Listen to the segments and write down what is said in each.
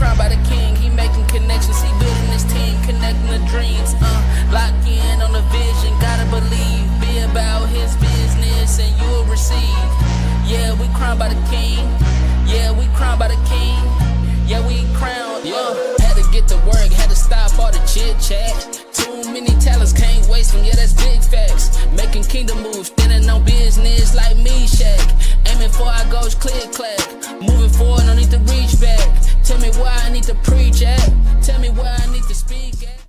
crowned by the king. He making connections, he building his team, connecting the dreams. Lock in on the vision, gotta believe. Be about his business and you'll receive. Yeah, we crowned by the king. Yeah, we crowned by the king. Yeah, we crowned. Had to get to work, had to stop all the chit chat. Too many talents, can't waste them. Yeah, that's big facts. Making kingdom moves, standing on business like me, Shaq. Aiming for our goals, click clack. Moving forward, no need to reach back. Tell me where I need to preach at. Tell me where I need to speak at.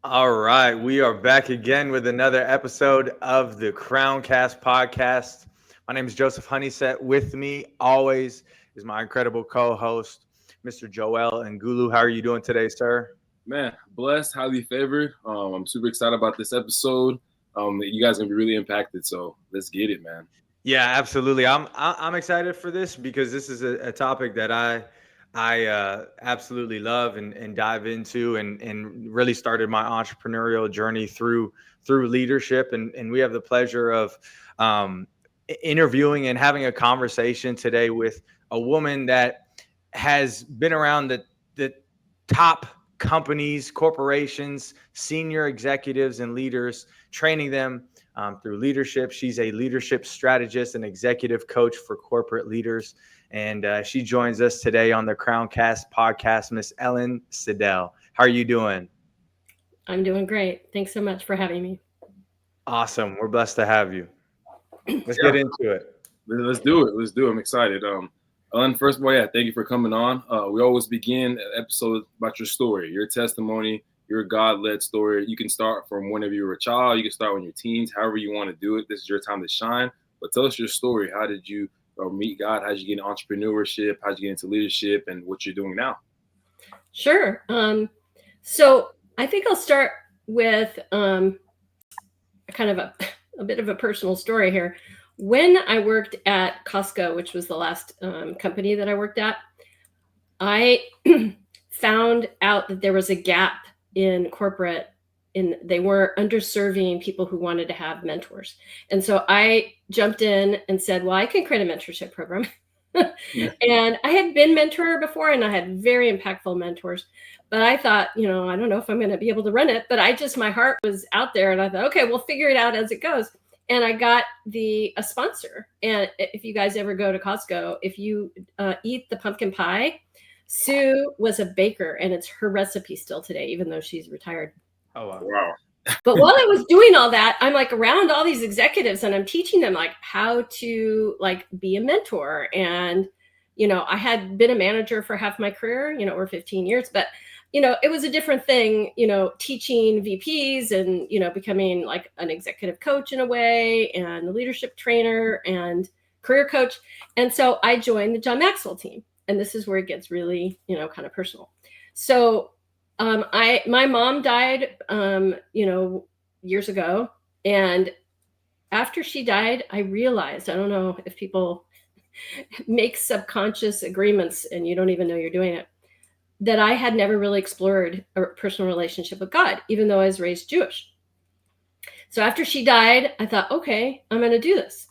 All right, we are back again with another episode of the Crowncast podcast. My name is Joseph Honeysett. With me always is my incredible co-host, Mr. Joel Ngulu. How are you doing today, sir? Man, blessed, highly favored. I'm super excited about this episode. You guys are gonna be really impacted, so let's get it, man. Yeah, absolutely. I'm excited for this because this is a topic that I absolutely love and dive into and really started my entrepreneurial journey through leadership. And we have the pleasure of interviewing and having a conversation today with a woman that has been around the top companies, corporations, senior executives and leaders, training them through leadership. She's a leadership strategist and executive coach for corporate leaders. And she joins us today on the Crowncast podcast, Miss Ellin Sidell. How are you doing? I'm doing great. Thanks so much for having me. Awesome. We're blessed to have you. Let's get into it. Let's do it. I'm excited. Ellin, first of all, thank you for coming on. We always begin episodes about your story, your testimony, your God-led story. You can start from whenever you were a child. You can start when you're teens, however you want to do it. This is your time to shine. But tell us your story. How did you meet God? How did you get into entrepreneurship? How did you get into leadership and what you're doing now? Sure. So I think I'll start with kind of a bit of a personal story here. When I worked at Costco, which was the last company that I worked at, I found out that there was a gap in corporate, and they were underserving people who wanted to have mentors. And so I jumped in and said, well, I can create a mentorship program. And I had been mentor before, and I had very impactful mentors. But I thought, I don't know if I'm going to be able to run it. But my heart was out there, and I thought, okay, we'll figure it out as it goes. And I got a sponsor. And if you guys ever go to Costco, if you eat the pumpkin pie, Sue was a baker, and it's her recipe still today, even though she's retired. Oh, Wow. But while I was doing all that, I'm like around all these executives, and I'm teaching them like how to be a mentor. And, I had been a manager for half my career, over 15 years, but it was a different thing, teaching VPs and, becoming like an executive coach in a way, and a leadership trainer and career coach. And so I joined the John Maxwell team, and this is where it gets really, kind of personal. So my mom died, years ago. And after she died, I realized, I don't know if people make subconscious agreements and you don't even know you're doing it, that I had never really explored a personal relationship with God, even though I was raised Jewish. So after she died, I thought, okay, I'm going to do this.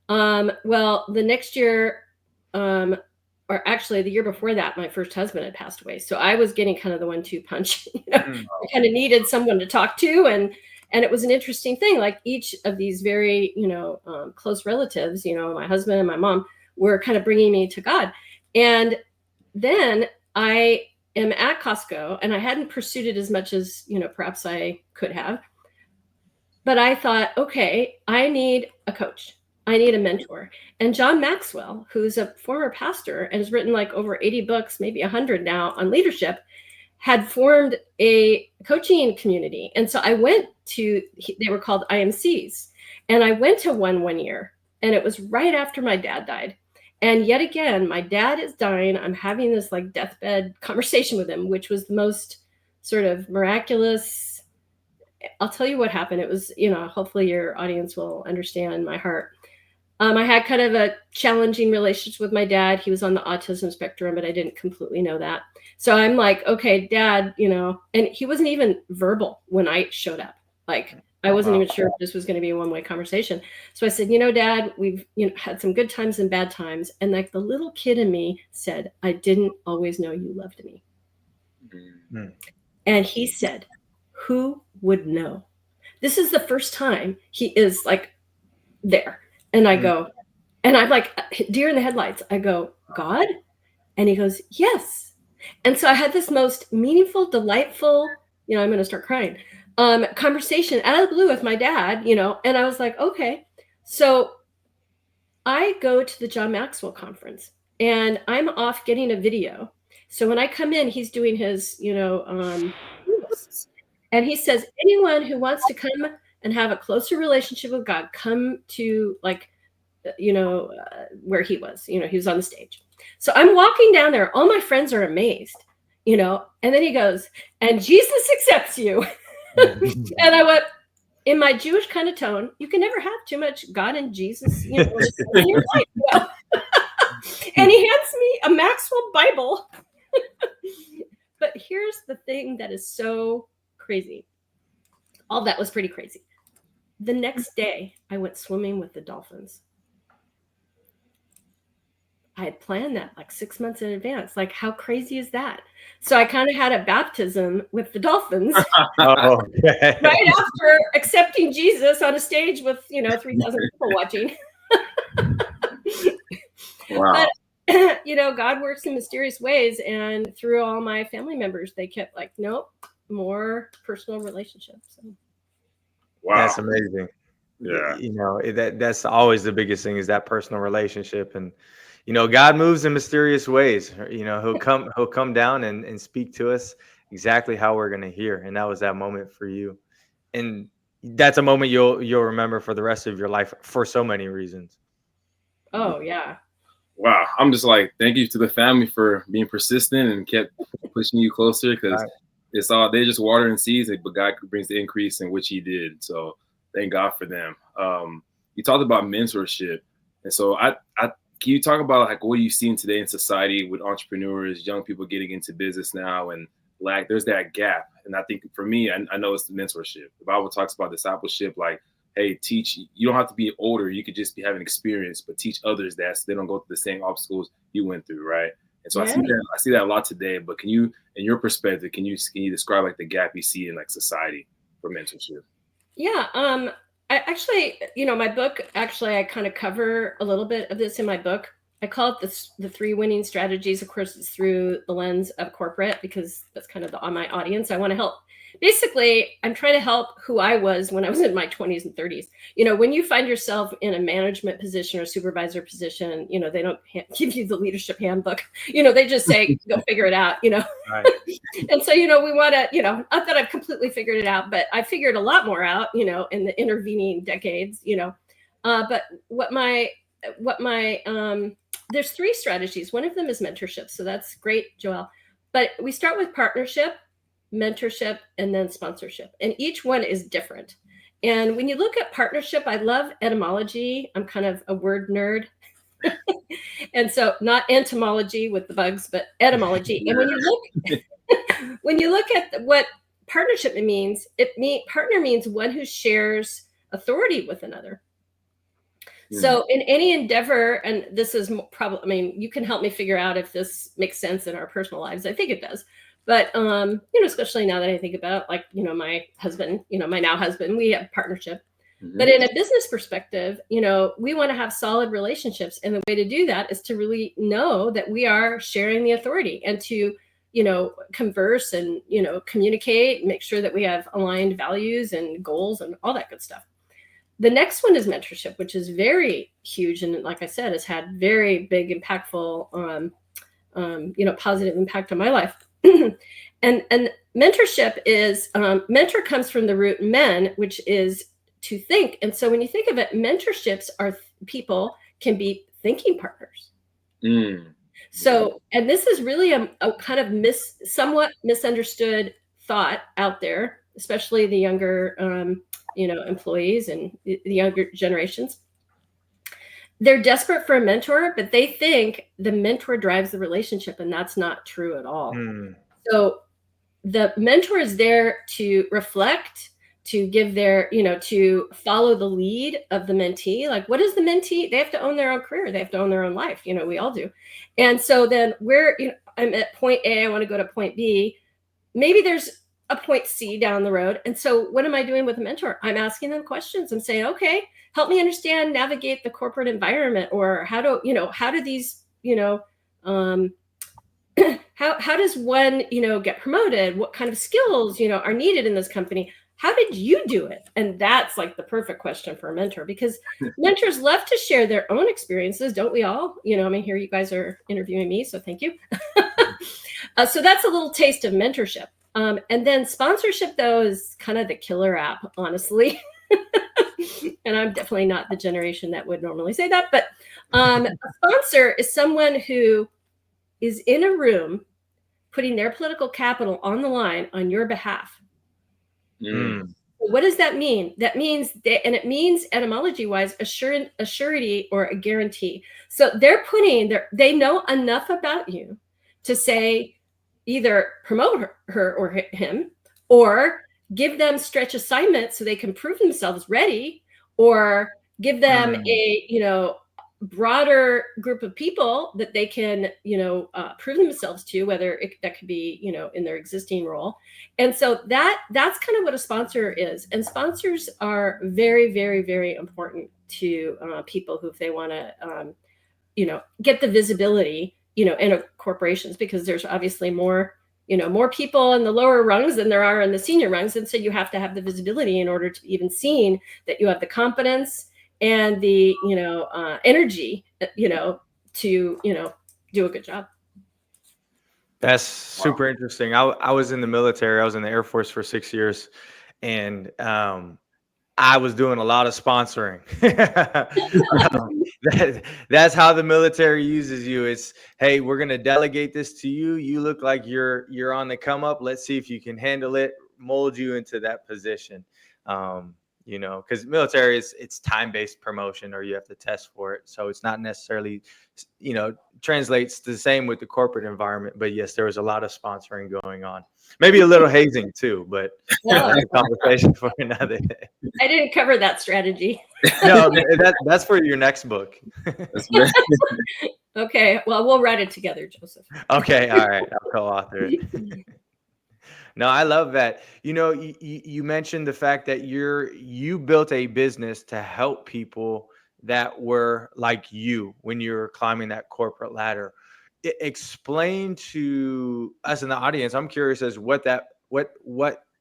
Well, the next year, or actually the year before that, my first husband had passed away. So I was getting kind of the 1-2 punch. I kind of needed someone to talk to. And it was an interesting thing. Like each of these very, close relatives, my husband and my mom, were kind of bringing me to God. And then I am at Costco, and I hadn't pursued it as much as, perhaps I could have. But I thought, okay, I need a coach. I need a mentor. And John Maxwell, who's a former pastor and has written like over 80 books, maybe 100 now on leadership, had formed a coaching community. And so I went to, they were called IMCs. And I went to one year, and it was right after my dad died. And yet again, my dad is dying. I'm having this like deathbed conversation with him, which was the most sort of miraculous. I'll tell you what happened. It was, hopefully your audience will understand my heart. I had kind of a challenging relationship with my dad. He was on the autism spectrum, but I didn't completely know that. So I'm like, okay, Dad, and he wasn't even verbal when I showed up. Like, I wasn't even sure if this was going to be a one-way conversation. So I said, you know, Dad, we've had some good times and bad times. And like the little kid in me said, I didn't always know you loved me. Mm-hmm. And he said, who would know? This is the first time he is like there. And I go, and I'm like deer in the headlights. I go, God? And he goes, yes. And so I had this most meaningful, delightful, I'm going to start crying, conversation out of the blue with my dad, and I was like, okay. So I go to the John Maxwell conference and I'm off getting a video. So when I come in, he's doing his, and he says, anyone who wants to come and have a closer relationship with God, come to where he was, he was on the stage. So I'm walking down there. All my friends are amazed, and then he goes, and Jesus accepts you. And I went, in my Jewish kind of tone, you can never have too much God and Jesus, in your life. And he hands me a Maxwell Bible. But here's the thing that is so crazy. All that was pretty crazy. The next day, I went swimming with the dolphins. I had planned that like 6 months in advance. Like, how crazy is that? So I kind of had a baptism with the dolphins right after accepting Jesus on a stage with, 3,000 people watching. Wow. But, God works in mysterious ways. And through all my family members, they kept like, nope, more personal relationships. Wow. That's amazing. Yeah. That's always the biggest thing, is that personal relationship. And, God moves in mysterious ways. He'll come down and speak to us exactly how we're going to hear. And that was that moment for you. And that's a moment you'll remember for the rest of your life for so many reasons. Oh, yeah. Wow. I'm just like, thank you to the family for being persistent and kept pushing you closer, because it's all, they're just watering seeds, but God brings the increase, in which he did. So thank God for them. You talked about mentorship. And so can you talk about like what you've seen today in society with entrepreneurs, young people getting into business now, and like there's that gap? And I think for me, I know it's the mentorship. The Bible talks about discipleship, like, hey, teach. You don't have to be older. You could just be having experience, but teach others that, so they don't go through the same obstacles you went through, right? And so I see that a lot today. But can you, in your perspective, can you describe like the gap you see in like society for mentorship? Yeah. I actually, my book, I kind of cover a little bit of this in my book. I call it the 3 winning strategies. Of course, it's through the lens of corporate, because that's kind of on my audience. I want to help. Basically, I'm trying to help who I was when I was in my 20s and 30s. When you find yourself in a management position or supervisor position, they don't give you the leadership handbook. They just say, go figure it out, Right. And so, we want to, not that I've completely figured it out, but I figured a lot more out, in the intervening decades, but there's 3 strategies. One of them is mentorship. So that's great, Joelle. But we start with partnership, mentorship, and then sponsorship. And each one is different. And when you look at partnership, I love etymology. I'm kind of a word nerd. And so not entomology with the bugs, but etymology. And when you look at what partnership means, partner means one who shares authority with another. So in any endeavor, and this is probably, you can help me figure out if this makes sense in our personal lives. I think it does. But, especially now that I think about, like, my husband, my now husband, we have partnership. Mm-hmm. But in a business perspective, we want to have solid relationships. And the way to do that is to really know that we are sharing the authority, and to, converse and, communicate, make sure that we have aligned values and goals and all that good stuff. The next one is mentorship, which is very huge. And like I said, has had very big, impactful, positive impact on my life. And mentorship is, mentor comes from the root men, which is to think. And so when you think of it, mentorships are people can be thinking partners. So, and this is really a kind of somewhat misunderstood thought out there, especially the younger, employees and the younger generations. They're desperate for a mentor, but they think the mentor drives the relationship, and that's not true at all. So the mentor is there to reflect, to give their, to follow the lead of the mentee. Like, what is the mentee? They have to own their own career. They have to own their own life. We all do. And so then I'm at point A, I want to go to point B. Maybe there's a point C down the road. And so what am I doing with a mentor? I'm asking them questions. I'm saying, okay, help me understand, navigate the corporate environment, or how do these, how does one, get promoted? What kind of skills, are needed in this company? How did you do it? And that's like the perfect question for a mentor, because mentors love to share their own experiences, don't we all? Here you guys are interviewing me, so thank you. So that's a little taste of mentorship. And then sponsorship, though, is kind of the killer app, honestly. And I'm definitely not the generation that would normally say that. But a sponsor is someone who is in a room putting their political capital on the line on your behalf. What does that mean? That means and it means etymology-wise, a surety or a guarantee. So they know enough about you to say, either promote her or him, or give them stretch assignments so they can prove themselves ready, or give them a broader group of people that they can prove themselves to, whether that could be in their existing role. And so that's kind of what a sponsor is. And sponsors are very, very, very important to people who, if they want to get the visibility in corporations, because there's obviously more people in the lower rungs than there are in the senior rungs. And so you have to have the visibility in order to be even seen that you have the competence and the, energy, to, do a good job. That's super interesting. I was in the military. I was in the Air Force for 6 years, and I was doing a lot of sponsoring. That's how the military uses you. It's, hey, we're going to delegate this to you. You look like you're on the come up. Let's see if you can handle it, mold you into that position. Because military it's time-based promotion, or you have to test for it. So it's not necessarily, translates the same with the corporate environment. But yes, there was a lot of sponsoring going on. Maybe a little hazing too, but that's a conversation for another day. I didn't cover that strategy. No, that's for your next book. Okay, well, we'll write it together, Joseph. Okay, all right, I'll co-author it. No, I love that. You mentioned the fact that you built a business to help people that were like you when you were climbing that corporate ladder. Explain to us in the audience. I'm curious as what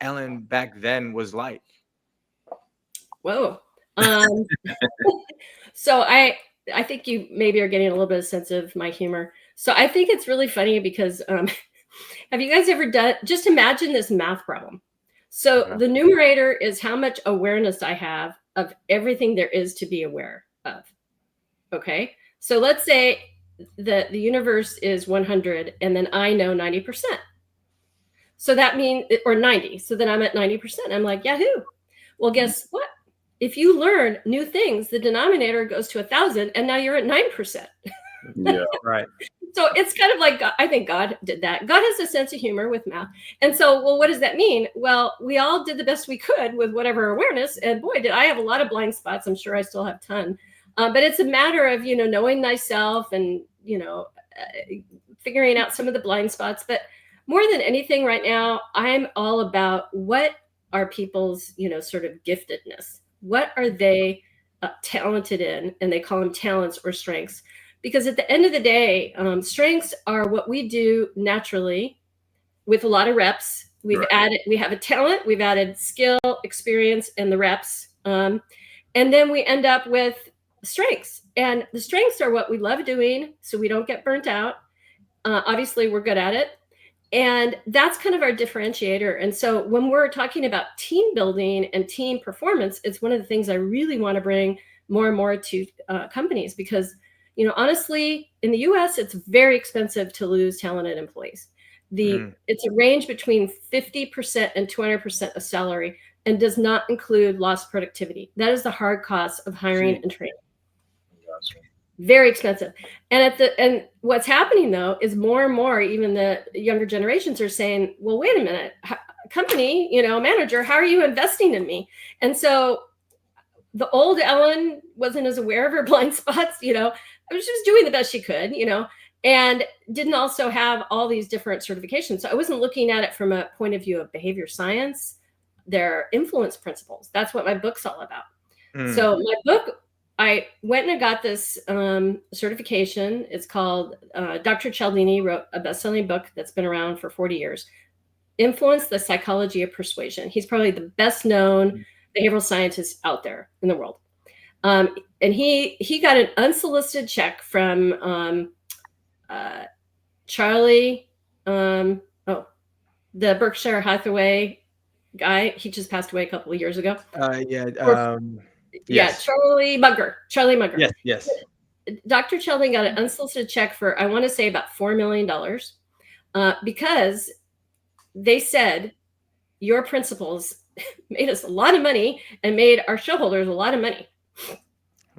Ellin back then was like. Whoa. So I think you maybe are getting a little bit of sense of my humor. So I think it's really funny because have you guys ever just imagine this math problem. So the numerator is how much awareness I have of everything there is to be aware of. Okay. So let's say the universe is 100 and then I know 90%. So that means, or 90. So then I'm at 90%. I'm like, yahoo. Well, guess what? If you learn new things, the denominator goes to 1,000 and now you're at 9%. Yeah, right. So it's kind of like, I think God did that. God has a sense of humor with math. And so, well, what does that mean? Well, we all did the best we could with whatever awareness. And boy, did I have a lot of blind spots. I'm sure I still have a ton. But it's a matter of, knowing thyself and, figuring out some of the blind spots. But more than anything right now, I'm all about what are people's, sort of giftedness. What are they talented in? And they call them talents or strengths. Because at the end of the day, strengths are what we do naturally with a lot of reps. We have a talent, we've added skill, experience, and the reps. And then we end up with strengths. And the strengths are what we love doing, so we don't get burnt out. Obviously, we're good at it. And that's kind of our differentiator. And so when we're talking about team building and team performance, it's one of the things I really want to bring more and more to companies, because honestly, in the US, it's very expensive to lose talented employees. It's a range between 50% and 200% of salary, and does not include lost productivity. That is the hard cost of hiring and training. Gotcha. Very expensive. And what's happening though is more and more, even the younger generations are saying, well, wait a minute, company, manager, how are you investing in me? And so the old Ellin wasn't as aware of her blind spots. She was doing the best she could, and didn't also have all these different certifications. So I wasn't looking at it from a point of view of behavior science, their influence principles. That's what my book's all about. So my book, I went and I got this certification. It's called, Dr. Cialdini wrote a best-selling book that's been around for 40 years, Influence, the Psychology of Persuasion. He's probably the best known behavioral scientist out there in the world. And he got an unsolicited check from Charlie, the Berkshire Hathaway guy. He just passed away a couple of years ago. Yes. Charlie Munger. Yes. Dr. Cialdini got an unsolicited check for, I want to say, about $4 million because they said your principles made us a lot of money and made our shareholders a lot of money.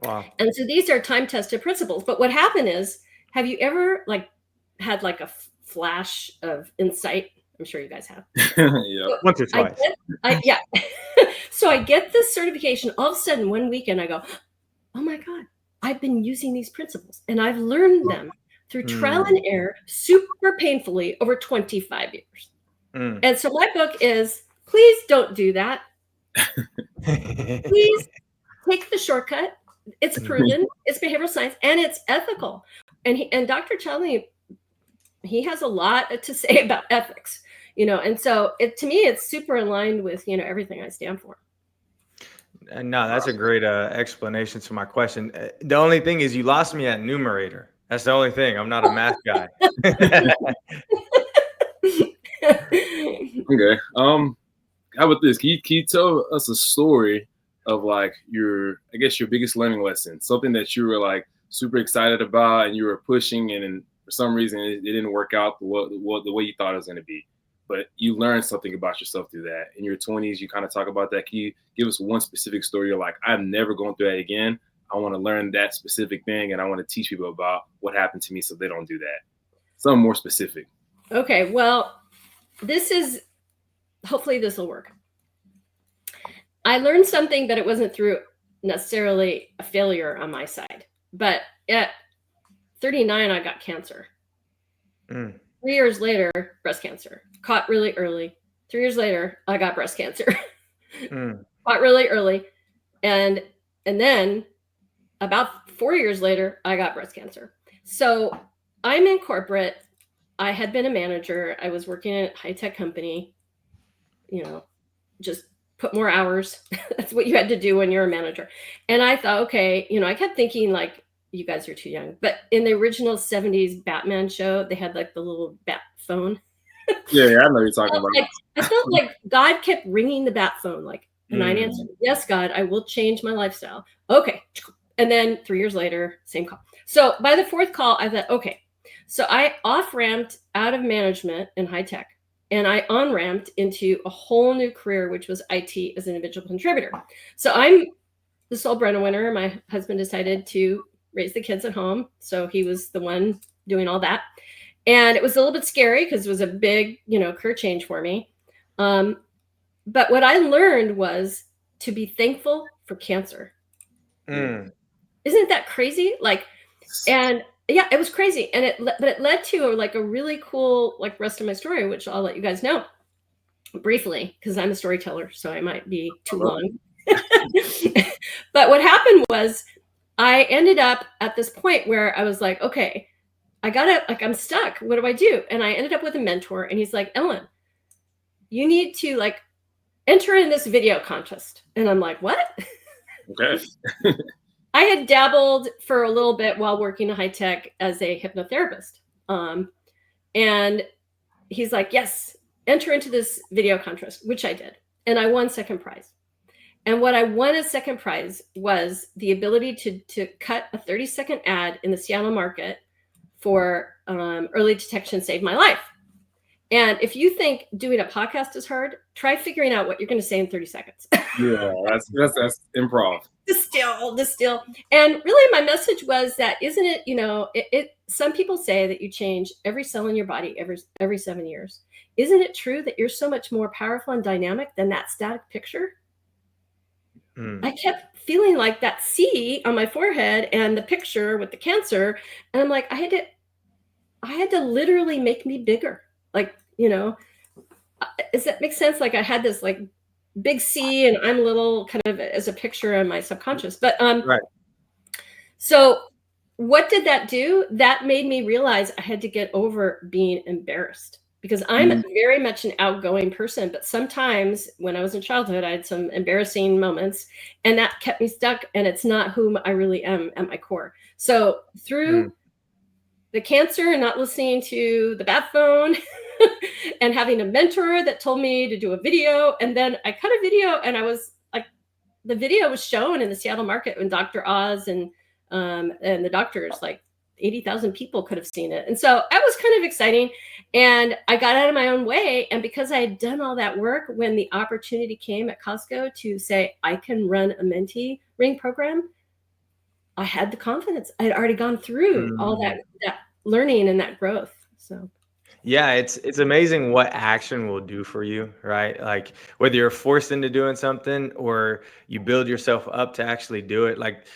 Wow. And so these are time-tested principles. But what happened is, have you ever had a flash of insight? I'm sure you guys have. Yeah. Once or twice. Yeah. So I get this certification. All of a sudden, one weekend, I go, oh my God, I've been using these principles and I've learned them through trial and error, super painfully over 25 years. And so my book is, please don't do that. Please take the shortcut. It's proven, it's behavioral science, and it's ethical. And Dr. Cialdini, he has a lot to say about ethics, and so to me, it's super aligned with, everything I stand for. No, that's a great explanation to my question. The only thing is you lost me at numerator. That's the only thing. I'm not a math guy. Okay. How about this? Can you tell us a story of your biggest learning lesson, something that you were super excited about and you were pushing, and for some reason it didn't work out the way you thought it was going to be, but you learned something about yourself through that. In your 20s, you kind of talk about that. Can you give us one specific story? You're like, I'm never going through that again. I want to learn that specific thing, and I want to teach people about what happened to me so they don't do that. Something more specific. Okay, well, hopefully this will work. I learned something, but it wasn't through necessarily a failure on my side. But at 39, I got cancer. 3 years later, breast cancer. Caught really early. 3 years later, I got breast cancer. Caught really early. And then about 4 years later, I got breast cancer. So I'm in corporate. I had been a manager. I was working at a high-tech company, just put more hours. That's what you had to do when you're a manager. And I thought, okay, I kept thinking you guys are too young. But in the original 70s Batman show, they had the little bat phone. Yeah, I know what you're talking about. I felt like God kept ringing the bat phone, and I answered, yes, God, I will change my lifestyle. Okay. And then 3 years later, same call. So by the fourth call, I thought, okay. So I off-ramped out of management in high tech, and I on-ramped into a whole new career, which was IT as an individual contributor. So I'm the sole breadwinner. My husband decided to raise the kids at home, so he was the one doing all that. And it was a little bit scary because it was a big, career change for me. But what I learned was to be thankful for cancer. Isn't that crazy? And yeah, it was crazy. And it led to a really cool, rest of my story, which I'll let you guys know briefly, because I'm a storyteller, so I might be too long. But what happened was I ended up at this point where I was like, okay, I'm stuck. What do I do? And I ended up with a mentor, and he's like, Ellin, you need to enter in this video contest. And I'm like, what? Okay. I had dabbled for a little bit while working in high tech as a hypnotherapist. And he's like, yes, enter into this video contest, which I did. And I won second prize. And what I won as second prize was the ability to cut a 30-second ad in the Seattle market for early detection saved my life. And if you think doing a podcast is hard, try figuring out what you're going to say in 30 seconds. Yeah, that's improv. Distill. And really my message was that, isn't it, some people say that you change every cell in your body every 7 years. Isn't it true that you're so much more powerful and dynamic than that static picture? I kept feeling like that C on my forehead and the picture with the cancer. And I'm like, I had to literally make me bigger. Like, does that make sense? Like I had this like big C and I'm little, kind of as a picture in my subconscious. But Right. so what did that do? That made me realize I had to get over being embarrassed, because I'm very much an outgoing person. But sometimes when I was in childhood, I had some embarrassing moments, and that kept me stuck. And it's not who I really am at my core. So through the cancer and not listening to the bat phone and having a mentor that told me to do a video. And then I cut a video, and I was like, the video was shown in the Seattle market when Dr. Oz and the doctors, like 80,000 people could have seen it. And so that was kind of exciting. And I got out of my own way. And because I had done all that work, when the opportunity came at Costco to say, I can run a Mentee ring program, I had the confidence. I had already gone through all that learning and that growth. So yeah, it's amazing what action will do for you, right? Like whether you're forced into doing something or you build yourself up to actually do it, like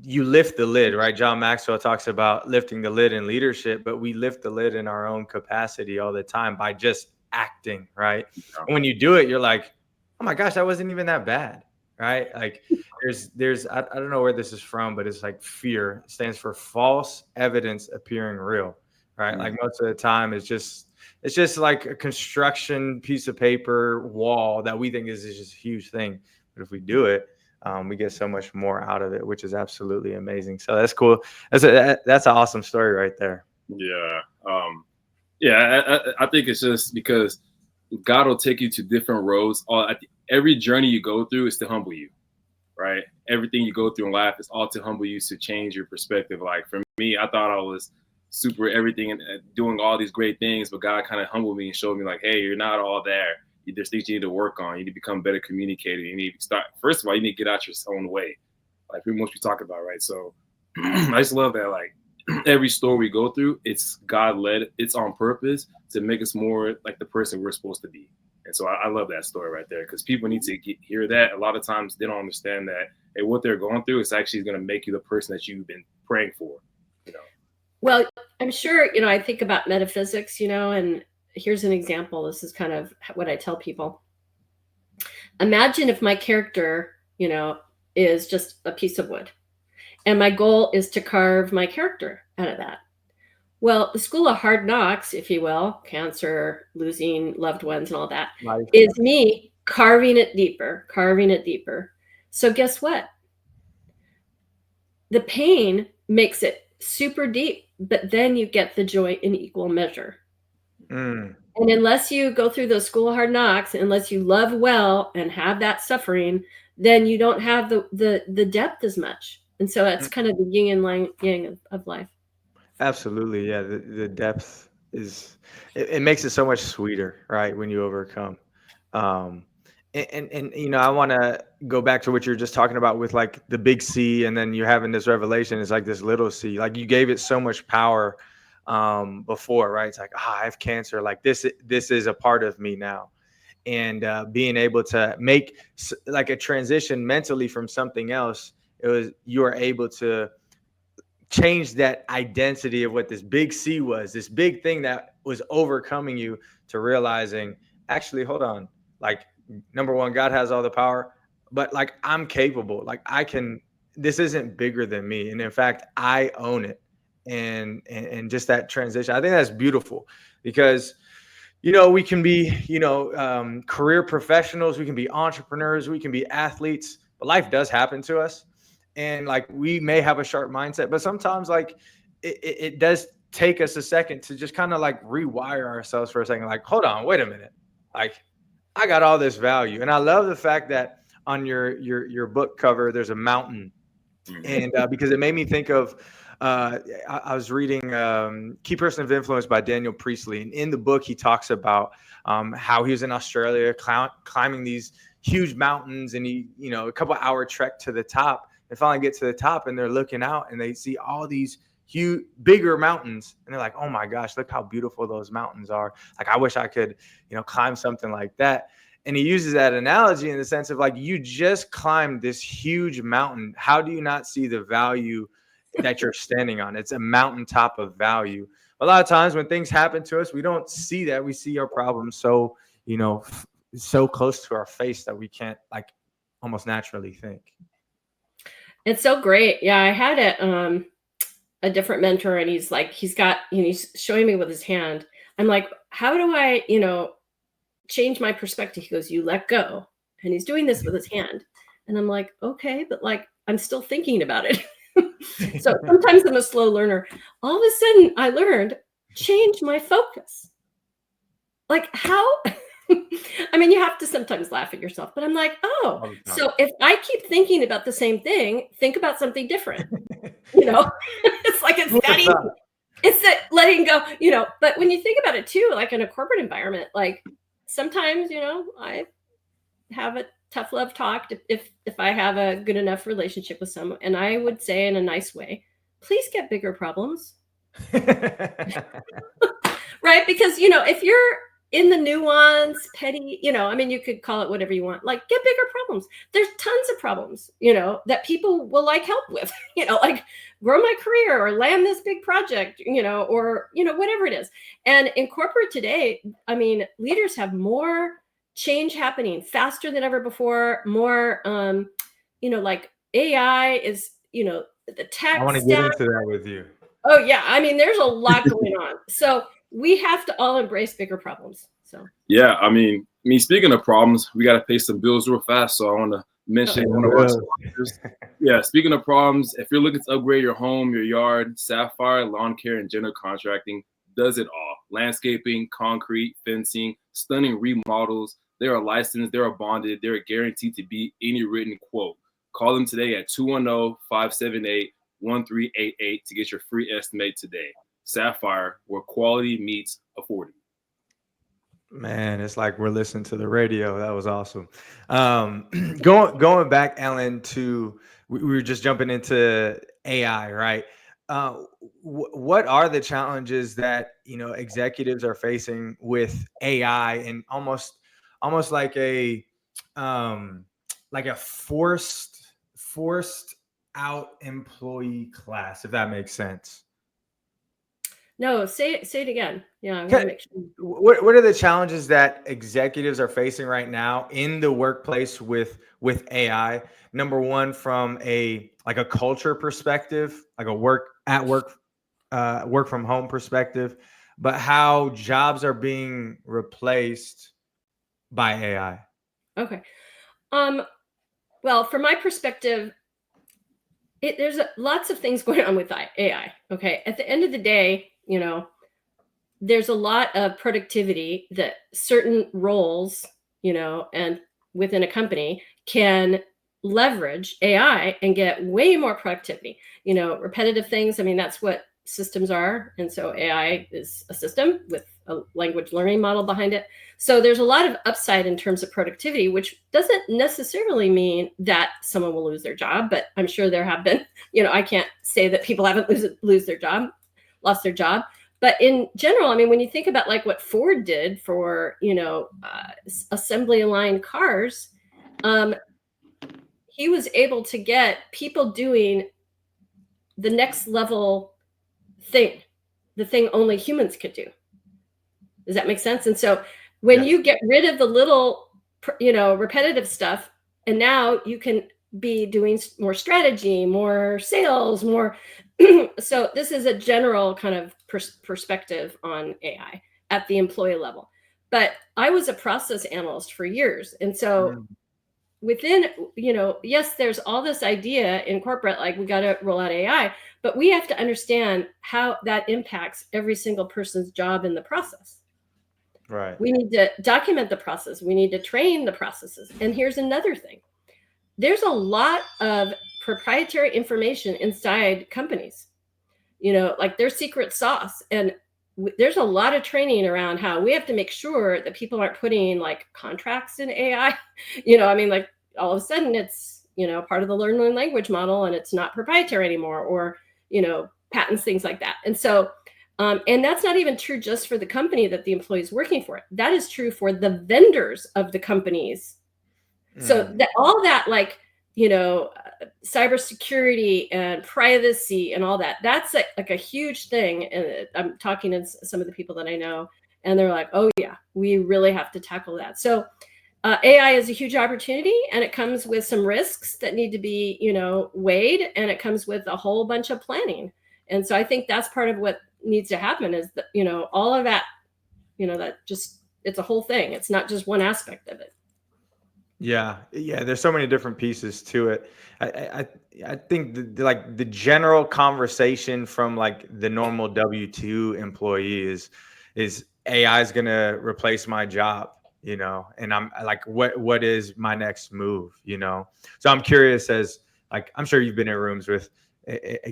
you lift the lid, right? John Maxwell talks about lifting the lid in leadership, but we lift the lid in our own capacity all the time by just acting, right? And when you do it, you're like, oh my gosh, that wasn't even that bad, right? Like there's I don't know where this is from, but it's like fear. It stands for false evidence appearing real, right? Like most of the time it's just like a construction piece of paper wall that we think is just a huge thing. But if we do it, we get so much more out of it, which is absolutely amazing. So that's cool. That's an awesome story right there. Yeah. I think it's just because God will take you to different roads. Every journey you go through is to humble you, right? Everything you go through in life is all to humble you, to change your perspective. Like for me, I thought I was super everything and doing all these great things, but God kind of humbled me and showed me like, hey, you're not all there. There's things you need to work on. You need to become better communicator. You need to start. First of all, you need to get out your own way, like most people talk about, right? So I just love that. Like every story we go through, it's God led. It's on purpose to make us more like the person we're supposed to be. And so I love that story right there, because people need to hear that. A lot of times they don't understand that what they're going through is actually going to make you the person that you've been praying for. Well, I'm sure, I think about metaphysics, and here's an example. This is kind of what I tell people. Imagine if my character, is just a piece of wood, and my goal is to carve my character out of that. Well, the school of hard knocks, if you will, cancer, losing loved ones and all that, is me carving it deeper. So guess what? The pain makes it super deep, but then you get the joy in equal measure. And unless you go through those school of hard knocks, unless you love well and have that suffering, then you don't have the depth as much. And so that's kind of the yin and yang of life. Absolutely. Yeah. The depth is, it makes it so much sweeter, right? When you overcome. And I want to go back to what you're just talking about with like the big C, and then you're having this revelation. It's like this little C, like you gave it so much power before, right? It's like, I have cancer. Like this is a part of me now. And being able to make like a transition mentally from something else, you were able to change that identity of what this big C was, this big thing that was overcoming you, to realizing, actually, hold on, like, number one, God has all the power, but like I'm capable, like this isn't bigger than me. And in fact, I own it. And just that transition, I think that's beautiful, because, we can be, career professionals, we can be entrepreneurs, we can be athletes, but life does happen to us. And like, we may have a sharp mindset, but sometimes like it does take us a second to just kind of like rewire ourselves for a second. Like, hold on, wait a minute. Like, I got all this value. And I love the fact that on your book cover, there's a mountain. And because it made me think of I was reading Key Person of Influence by Daniel Priestley. And in the book, he talks about how he was in Australia climbing these huge mountains, and a couple hour trek to the top. They finally get to the top, and they're looking out, and they see all these huge, bigger mountains, and they're like, "Oh my gosh, look how beautiful those mountains are! Like, I wish I could, climb something like that." And he uses that analogy in the sense of, like, you just climbed this huge mountain. How do you not see the value that you're standing on? It's a mountaintop of value. A lot of times when things happen to us, we don't see that. We see our problems so, so close to our face that we can't, like, almost naturally think. It's so great. Yeah, I had a different mentor, and he's got, he's showing me with his hand. I'm like, how do I, change my perspective? He goes, you let go. And he's doing this with his hand. And I'm like, okay, but like, I'm still thinking about it. So sometimes I'm a slow learner. All of a sudden I learned, change my focus. Like, how? I mean, you have to sometimes laugh at yourself, but I'm like, oh, so if I keep thinking about the same thing, think about something different. It's like, it's that easy. It's that letting go, but when you think about it too, like in a corporate environment, like sometimes, I have a tough love talk if I have a good enough relationship with someone, and I would say in a nice way, please get bigger problems. Right? Because, if you're in the nuance, petty, you could call it whatever you want, like, get bigger problems. There's tons of problems, that people will like help with, like grow my career or land this big project, or, whatever it is. And in corporate today, leaders have more change happening faster than ever before, more, like AI is, the tech. I want to get into that with you. Oh yeah. There's a lot going on. So we have to all embrace bigger problems. So yeah, speaking of problems, we got to pay some bills real fast. So I want to mention one of our sponsors. Yeah, speaking of problems, if you're looking to upgrade your home, your yard, Sapphire Lawn Care and General Contracting does it all. Landscaping, concrete, fencing, stunning remodels. They are licensed, they are bonded, they're guaranteed to beat any written quote. Call them today at 210-578-1388 to get your free estimate today. Sapphire, where quality meets affordability. Man, it's like we're listening to the radio. That was awesome. Going back, Ellin, to we were just jumping into AI, right? What are the challenges that executives are facing with AI, and almost like a forced out employee class, if that makes sense? No, say it again. Yeah, I want to make sure. What are the challenges that executives are facing right now in the workplace with AI? Number one, from a culture perspective, like a work from home perspective, but how jobs are being replaced by AI. Okay. Well, from my perspective, there's lots of things going on with AI. Okay. At the end of the day, there's a lot of productivity that certain roles, and within a company can leverage AI and get way more productivity, repetitive things. That's what systems are. And so AI is a system with a language learning model behind it. So there's a lot of upside in terms of productivity, which doesn't necessarily mean that someone will lose their job, but I'm sure there have been, I can't say that people haven't lost their job. But in general, when you think about like what Ford did for, assembly line cars, he was able to get people doing the next level thing, the thing only humans could do. Does that make sense? And so when you get rid of the little, repetitive stuff, and now you can be doing more strategy, more sales, more. So this is a general kind of perspective on AI at the employee level. But I was a process analyst for years. And so within, yes, there's all this idea in corporate, like we got to roll out AI, but we have to understand how that impacts every single person's job in the process. Right. We need to document the process. We need to train the processes. And here's another thing. There's a lot of proprietary information inside companies. like their secret sauce. And there's a lot of training around how we have to make sure that people aren't putting like contracts in AI. I mean, like all of a sudden it's, part of the learn language model and it's not proprietary anymore, or, patents, things like that. And so, and that's not even true just for the company that the employee is working for. That is true for the vendors of the companies. So that all that, like, cybersecurity and privacy and all that, that's like a huge thing. And I'm talking to some of the people that I know, and they're like, oh yeah, we really have to tackle that. So AI is a huge opportunity, and it comes with some risks that need to be, weighed, and it comes with a whole bunch of planning. And so I think that's part of what needs to happen is that, all of that, that just, it's a whole thing. It's not just one aspect of it. Yeah. There's so many different pieces to it. I think the general conversation from like the normal W-2 employee is AI is going to replace my job, and I'm like, what is my next move, So I'm curious, as like, I'm sure you've been in rooms with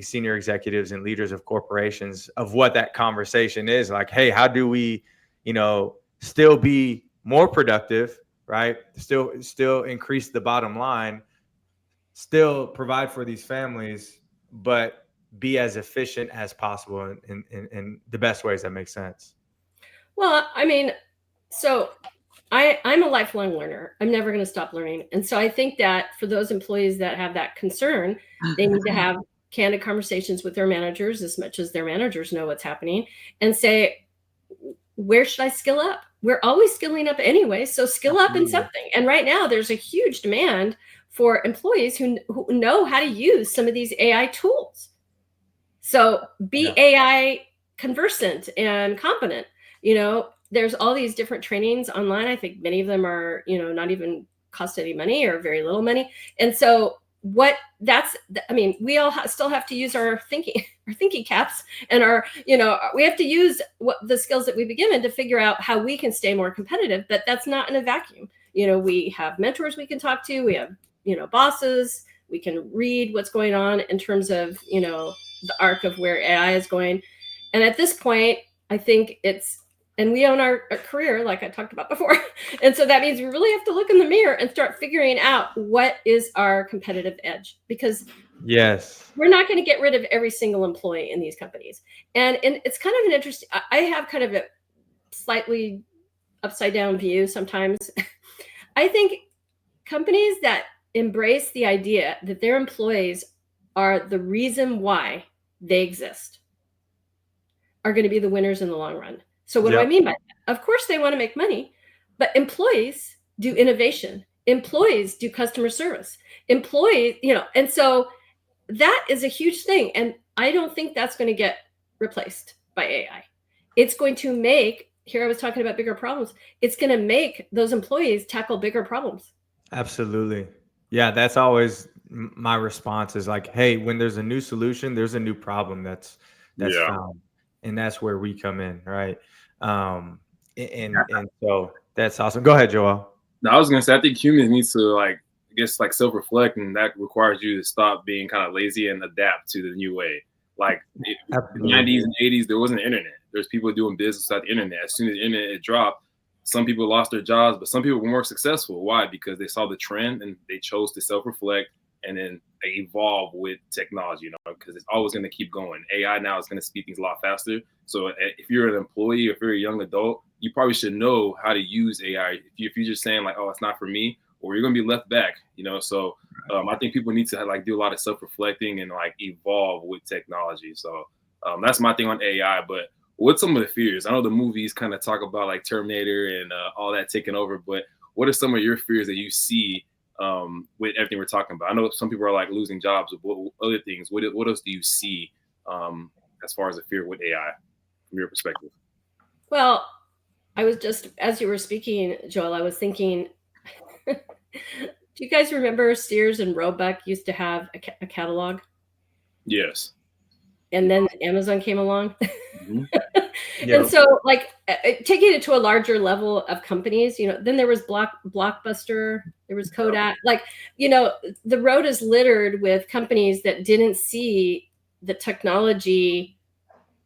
senior executives and leaders of corporations, of what that conversation is like. Hey, how do we, still be more productive, right? Still increase the bottom line, still provide for these families, but be as efficient as possible in the best ways that make sense. Well, I mean, so I'm a lifelong learner. I'm never going to stop learning. And so I think that for those employees that have that concern, they need to have candid conversations with their managers, as much as their managers know what's happening, and say, where should I skill up? We're always skilling up anyway, so skill up in something. And right now there's a huge demand for employees who know how to use some of these AI tools. So be AI conversant and competent. There's all these different trainings online. I think many of them are, not even cost any money or very little money. And so we all still have to use our thinking caps, and we have to use the skills that we've been given to figure out how we can stay more competitive. But that's not in a vacuum. We have mentors we can talk to. We have, bosses. We can read what's going on in terms of, the arc of where AI is going. And at this point, I think and we own our career, like I talked about before. And so that means we really have to look in the mirror and start figuring out what is our competitive edge, because we're not going to get rid of every single employee in these companies. And it's kind of an interesting, I have kind of a slightly upside down view sometimes. I think companies that embrace the idea that their employees are the reason why they exist are going to be the winners in the long run. So what do I mean by that? Of course, they want to make money, but employees do innovation. Employees do customer service. Employees, and so that is a huge thing. And I don't think that's going to get replaced by AI. It's going to make, here I was talking about bigger problems, it's going to make those employees tackle bigger problems. Absolutely. Yeah, that's always my response is like, hey, when there's a new solution, there's a new problem that's found. And that's where we come in, right? And so that's awesome. Go ahead, Joel. No, I was gonna say, I think humans need to self-reflect, and that requires you to stop being kind of lazy and adapt to the new way. Like in the 90s and 80s, there wasn't internet. There's people doing business without the internet. As soon as the internet dropped, some people lost their jobs, but some people were more successful. Why? Because they saw the trend and they chose to self-reflect, and then they evolve with technology, because it's always going to keep going. AI now is going to speed things a lot faster. So if you're an employee, if you're a young adult, you probably should know how to use AI. If you're just saying like, oh, it's not for me, or you're going to be left back, So I think people need to do a lot of self-reflecting and evolve with technology. So that's my thing on AI. But what's some of the fears? I know the movies kind of talk about like Terminator and all that taking over, but what are some of your fears that you see with everything we're talking about? I know some people are like losing jobs, but what other things? What else do you see as far as the fear with AI from your perspective? Well, I was just, as you were speaking, Joel, I was thinking, do you guys remember Sears and Roebuck used to have a catalog? Yes. And then Amazon came along. Mm-hmm. And so taking it to a larger level of companies, then there was Blockbuster, there was Kodak, the road is littered with companies that didn't see the technology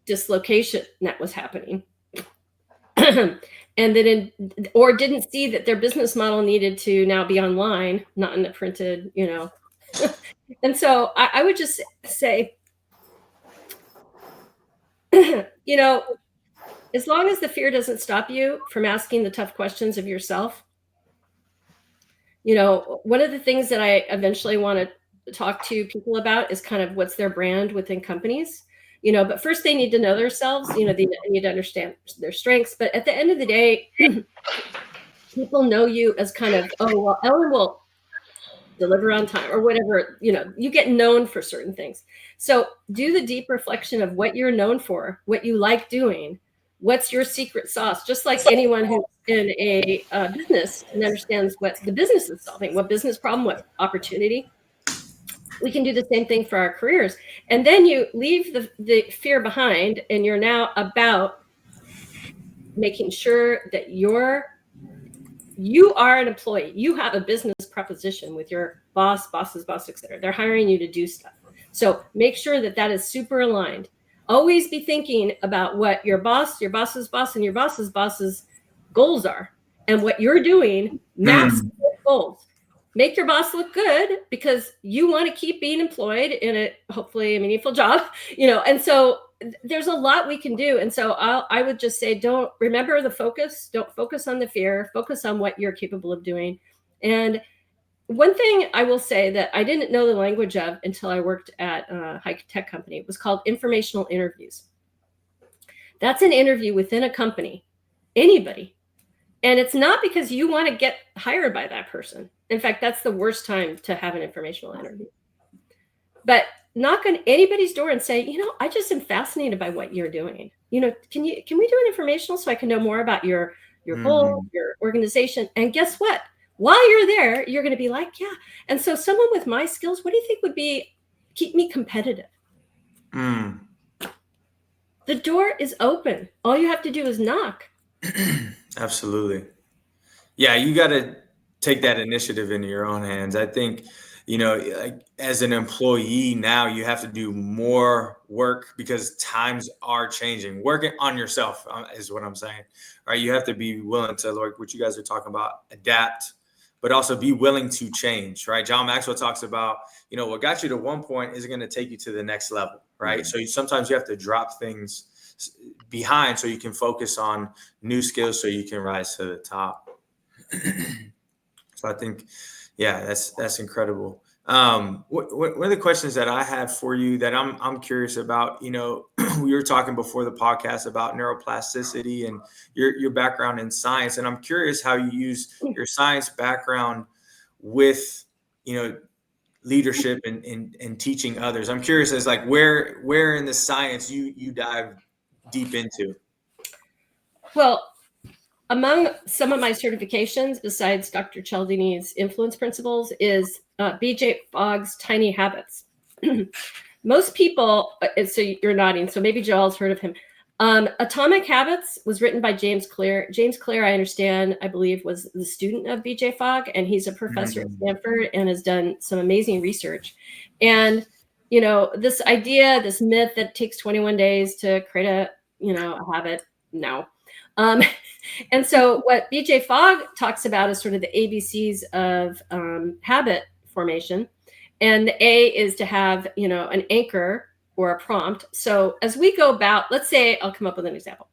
dislocation that was happening. And then or didn't see that their business model needed to now be online, not in the printed, And so I would just say, as long as the fear doesn't stop you from asking the tough questions of yourself, one of the things that I eventually want to talk to people about is kind of what's their brand within companies. But first they need to know themselves, they need to understand their strengths. But at the end of the day, people know you as kind of, oh, well, Ellin will deliver on time or whatever, you get known for certain things. So do the deep reflection of what you're known for, what you like doing, what's your secret sauce, just like anyone who's in a business and understands what the business is solving, what business problem, what opportunity. We can do the same thing for our careers. And then you leave the fear behind, and you're now about making sure that you are an employee. You have a business proposition with your boss's boss, etc. They're hiring you to do stuff. So make sure that is super aligned. Always be thinking about what your boss's boss, and your boss's boss's goals are, and what you're doing maps those goals. Make your boss look good because you want to keep being employed in a hopefully a meaningful job, and so there's a lot we can do. And so I would just say, don't remember the focus. Don't focus on the fear. Focus on what you're capable of doing. And one thing I will say that I didn't know the language of until I worked at a high-tech company, it was called informational interviews. That's an interview within a company, anybody. And it's not because you want to get hired by that person. In fact, that's the worst time to have an informational interview. But knock on anybody's door and say, I just am fascinated by what you're doing. Can we do an informational so I can know more about your goal, your organization? And guess what? While you're there, you're going to be like, yeah. And so someone with my skills, what do you think would keep me competitive? The door is open. All you have to do is knock. Absolutely. Yeah, you got to take that initiative into your own hands. I think, like as an employee now, you have to do more work because times are changing. Working on yourself is what I'm saying, right? You have to be willing to, like what you guys are talking about, adapt, but also be willing to change, right? John Maxwell talks about, what got you to one point is going to take you to the next level, right? So sometimes you have to drop things behind so you can focus on new skills so you can rise to the top. So I think, yeah, that's incredible. One of the questions that I have for you that I'm curious about, we were talking before the podcast about neuroplasticity and your background in science, and I'm curious how you use your science background with, leadership and teaching others. I'm curious as like where in the science you dive deep into. Well, among some of my certifications, besides Dr. Cialdini's influence principles, is BJ Fogg's Tiny Habits. Most people, so you're nodding, so maybe Joel's heard of him. Atomic Habits was written by James Clear. James Clear, I believe, was the student of BJ Fogg, and he's a professor at Stanford and has done some amazing research. And, this idea, this myth that it takes 21 days to create a habit, no. And so what BJ Fogg talks about is sort of the ABCs of habit formation. And the A is to have, an anchor or a prompt. So as we go about, let's say, I'll come up with an example.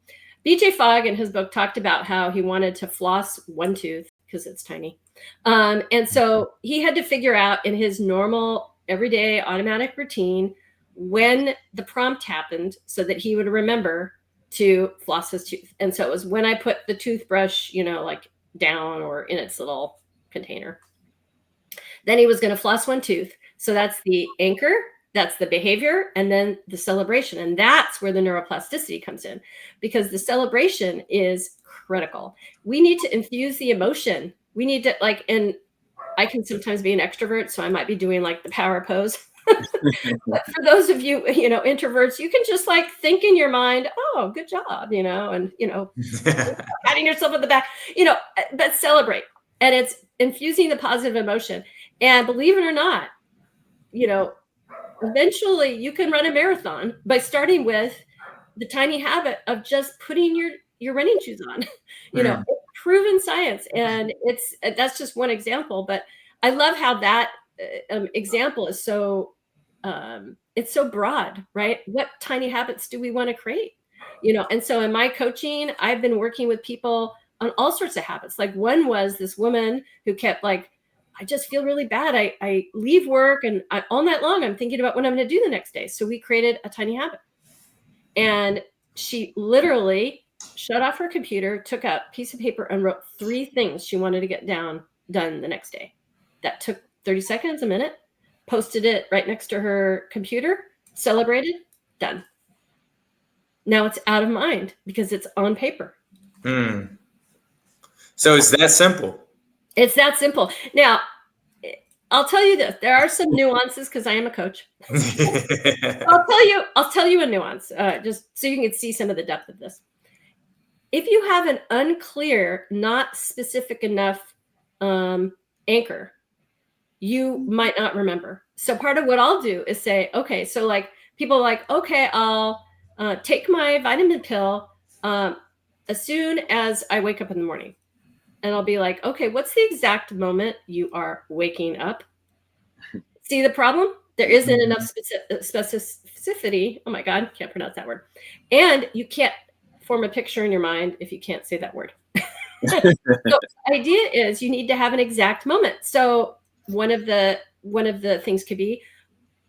BJ Fogg in his book talked about how he wanted to floss one tooth because it's tiny. And so he had to figure out in his normal everyday automatic routine when the prompt happened so that he would remember to floss his tooth. And so it was when I put the toothbrush, like down or in its little container. Then he was going to floss one tooth. So that's the anchor, that's the behavior, and then the celebration. And that's where the neuroplasticity comes in, because the celebration is critical. We need to infuse the emotion. We need to and I can sometimes be an extrovert, so I might be doing like the power pose. But for those of you, introverts, you can just think in your mind, oh, good job, and, patting yourself on the back, but celebrate. And it's infusing the positive emotion. And believe it or not, eventually you can run a marathon by starting with the tiny habit of just putting your running shoes on. It's proven science, and that's just one example. But I love how that example is so it's so broad, right? What tiny habits do we want to create? And so in my coaching, I've been working with people on all sorts of habits. Like one was this woman who kept like, I just feel really bad. I leave work and all night long, I'm thinking about what I'm going to do the next day. So we created a tiny habit. And she literally shut off her computer, took a piece of paper and wrote 3 things she wanted to get done the next day. That took 30 seconds, a minute, posted it right next to her computer, celebrated, done. Now it's out of mind because it's on paper. So it's that simple. It's that simple. Now, I'll tell you this. There are some nuances because I am a coach. I'll tell you a nuance, just so you can see some of the depth of this. If you have an unclear, not specific enough anchor, you might not remember. So part of what I'll do is say, okay, so like people are like, okay, I'll take my vitamin pill as soon as I wake up in the morning. And I'll be like, okay, what's the exact moment you are waking up? See the problem? There isn't enough specificity. Oh my God, can't pronounce that word. And you can't form a picture in your mind if you can't say that word. So the idea is you need to have an exact moment. So one of the things could be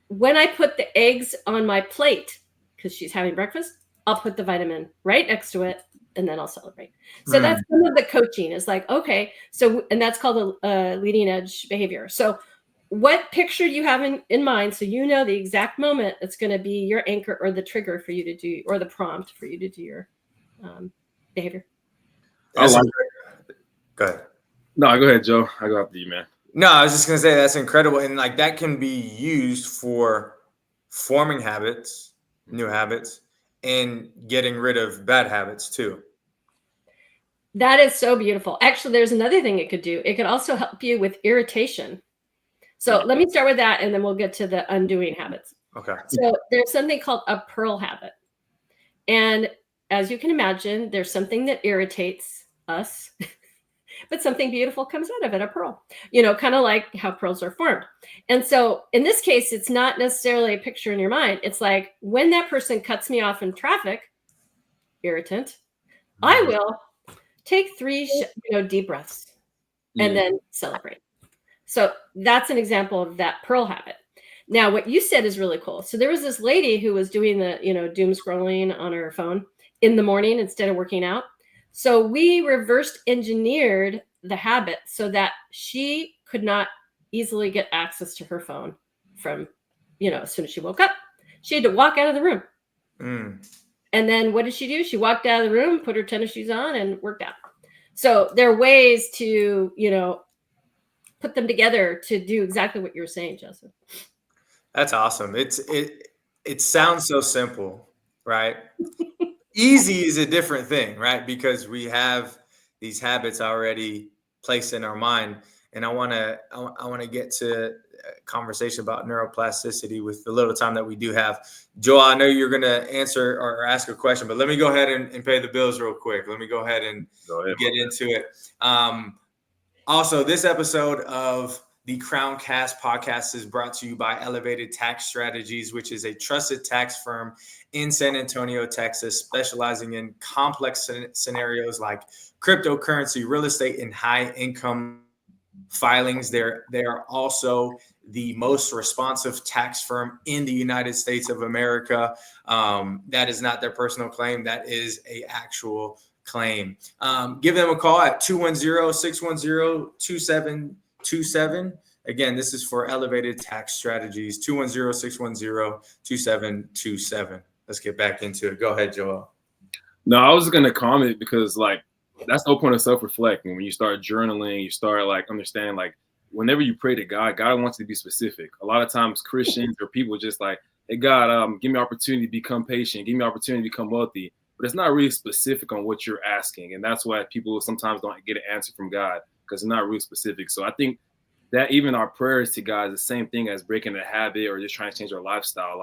when I put the eggs on my plate, because she's having breakfast, I'll put the vitamin right next to it. And then I'll celebrate. So that's some of the coaching is like, okay, so, and that's called a leading edge behavior. So what picture do you have in mind? So you know the exact moment that's going to be your anchor or the trigger for you to do, or the prompt for you to do your behavior. I like it. Go ahead. No, go ahead, Joe. I go after you, man. No, I was just going to say that's incredible. And like that can be used for forming habits, new habits, and getting rid of bad habits too. That is so beautiful. Actually, there's another thing it could do. It could also help you with irritation. So let me start with that, and then we'll get to the undoing habits. Okay. So there's something called a pearl habit. And as you can imagine, there's something that irritates us, but something beautiful comes out of it, a pearl, kind of like how pearls are formed. And so in this case, it's not necessarily a picture in your mind. It's like when that person cuts me off in traffic, irritant, I will take 3 deep breaths and then celebrate. So that's an example of that pearl habit. Now, what you said is really cool. So there was this lady who was doing the, doom scrolling on her phone in the morning instead of working out. So we reversed engineered the habit so that she could not easily get access to her phone from, as soon as she woke up. She had to walk out of the room. And then what did she do? She walked out of the room, put her tennis shoes on, and worked out. So there are ways to, put them together to do exactly what you're saying, Joseph. That's awesome. It sounds so simple, right? Easy is a different thing, right? Because we have these habits already placed in our mind. And I want to get to a conversation about neuroplasticity with the little time that we do have. Joel, I know you're going to answer or ask a question, but let me go ahead and pay the bills real quick. Let me go ahead and get into it. Also, this episode of the Crown Cast podcast is brought to you by Elevated Tax Strategies, which is a trusted tax firm in San Antonio, Texas, specializing in complex scenarios like cryptocurrency, real estate, and high income filings. They are also the most responsive tax firm in the United States of America. That is not their personal claim. That is an actual claim. Give them a call at 210-610-2727. Again, this is for Elevated Tax Strategies, 210-610-2727. Let's get back into it. Go ahead, Joel. No, I was going to comment because that's the whole point of self-reflecting. When you start journaling, you start understanding whenever you pray to God, God wants you to be specific. A lot of times Christians or people just like, hey, God, give me opportunity to become patient. Give me opportunity to become wealthy. But it's not really specific on what you're asking. And that's why people sometimes don't get an answer from God because it's not really specific. So I think that even our prayers to God is the same thing as breaking a habit or just trying to change our lifestyle.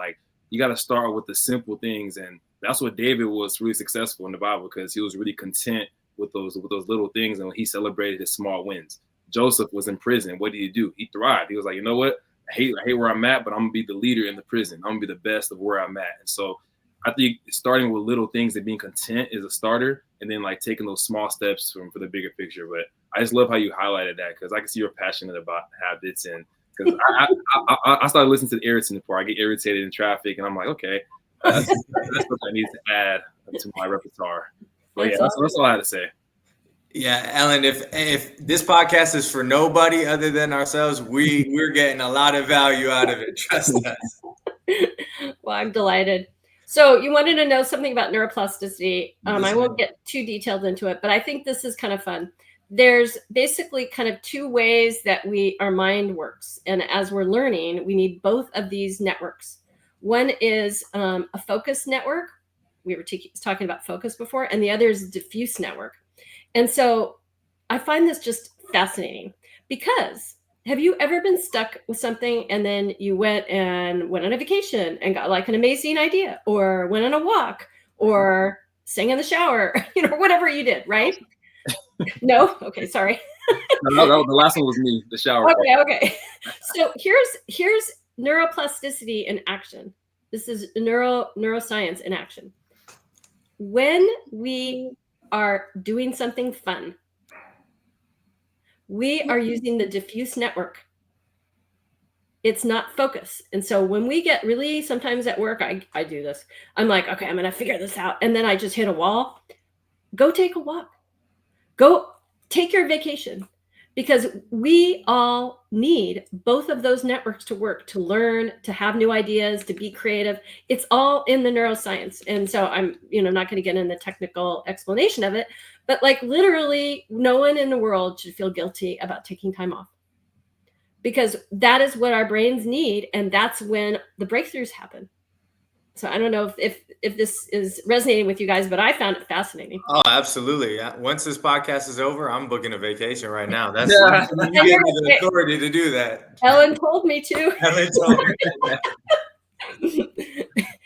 You got to start with the simple things. And that's what David was really successful in the Bible, because he was really content with those little things, and he celebrated his small wins. Joseph was in prison. What did he do? He thrived. He was like, you know what? I hate where I'm at, but I'm gonna be the leader in the prison. I'm gonna be the best of where I'm at. And so I think starting with little things and being content is a starter, and then like taking those small steps for the bigger picture. But I just love how you highlighted that, because I can see you're passionate about habits. And because I started listening to the irritant before. I get irritated in traffic, and I'm like, okay, that's what I need to add to my repertoire. But yeah, that's all I had to say. Yeah, Ellin, if this podcast is for nobody other than ourselves, we're getting a lot of value out of it. Trust us. Well, I'm delighted. So you wanted to know something about neuroplasticity. I won't get too detailed into it, but I think this is kind of fun. There's basically kind of two ways that our mind works. And as we're learning, we need both of these networks. One is a focus network. We were talking about focus before, and the other is a diffuse network. And so I find this just fascinating, because have you ever been stuck with something and then you went on a vacation and got like an amazing idea, or went on a walk, or sang in the shower, whatever you did, right? No? Okay, sorry. No, the last one was me, the shower. Okay. So here's neuroplasticity in action. This is neuroscience in action. When we are doing something fun, we are using the diffuse network. It's not focus. And so when we get really, sometimes at work, I do this. I'm like, okay, I'm going to figure this out. And then I just hit a wall. Go take a walk. Go take your vacation, because we all need both of those networks to work, to learn, to have new ideas, to be creative. It's all in the neuroscience. And so I'm, not going to get in the technical explanation of it, but like literally no one in the world should feel guilty about taking time off, because that is what our brains need. And that's when the breakthroughs happen. So I don't know if this is resonating with you guys, but I found it fascinating. Oh, absolutely. Once this podcast is over, I'm booking a vacation right now. That's you gave me the authority to do that. Ellin told me to. Ellin told me.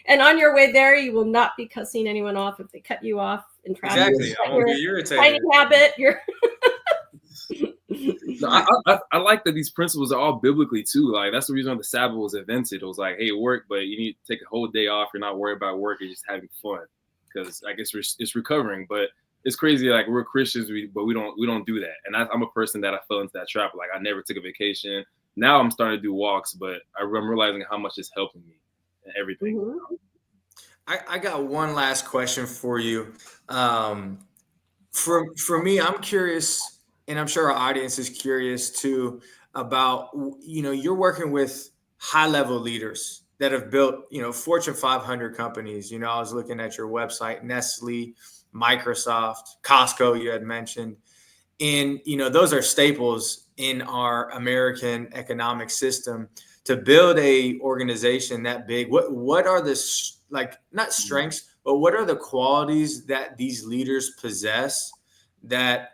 And on your way there, you will not be cussing anyone off if they cut you off in traffic. Exactly. I won't be irritated. Tiny habit. No, I like that these principles are all biblically too. Like that's the reason why the Sabbath was invented. It was like, hey, work, but you need to take a whole day off. You're not worried about work. You're just having fun, because I guess it's recovering. But it's crazy. Like we're Christians, but we don't do that. And I'm a person that I fell into that trap. Like I never took a vacation. Now I'm starting to do walks, but I'm realizing how much it's helping me and everything. Mm-hmm. I got one last question for you. For me, I'm curious. And I'm sure our audience is curious too about, you're working with high level leaders that have built, Fortune 500 companies. I was looking at your website, Nestlé, Microsoft, Costco, you had mentioned. And, those are staples in our American economic system. To build a organization that big, what are the, not strengths, but what are the qualities that these leaders possess that,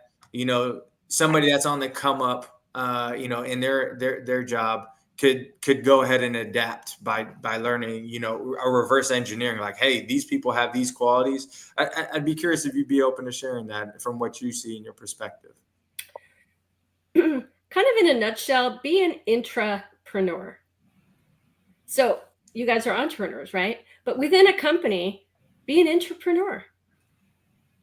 somebody that's on the come up, in their job could go ahead and adapt by learning, a reverse engineering, like, hey, these people have these qualities. I'd be curious if you'd be open to sharing that from what you see in your perspective. Kind of in a nutshell, be an intrapreneur. So you guys are entrepreneurs, right? But within a company, be an intrapreneur.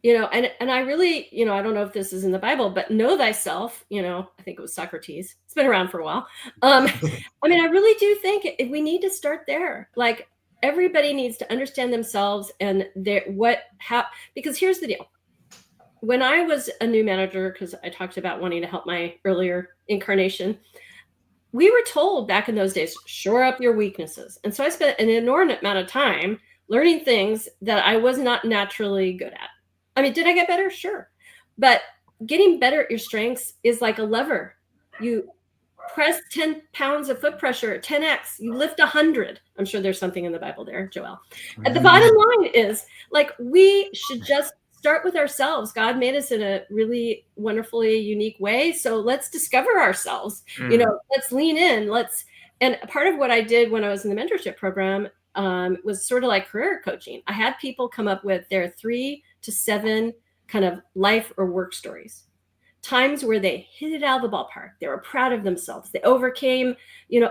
And I really, I don't know if this is in the Bible, but know thyself, I think it was Socrates. It's been around for a while. I really do think we need to start there. Like everybody needs to understand themselves and because here's the deal. When I was a new manager, because I talked about wanting to help my earlier incarnation, we were told back in those days, shore up your weaknesses. And so I spent an inordinate amount of time learning things that I was not naturally good at. Did I get better? Sure. But getting better at your strengths is like a lever. You press 10 pounds of foot pressure, 10x, you lift 100. I'm sure there's something in the Bible there, Joel. And the bottom line is, like, we should just start with ourselves. God made us in a really wonderfully unique way. So let's discover ourselves. Let's lean in. And part of what I did when I was in the mentorship program was sort of like career coaching. I had people come up with their 3 to 7 kind of life or work stories, times where they hit it out of the ballpark. They were proud of themselves. They overcame,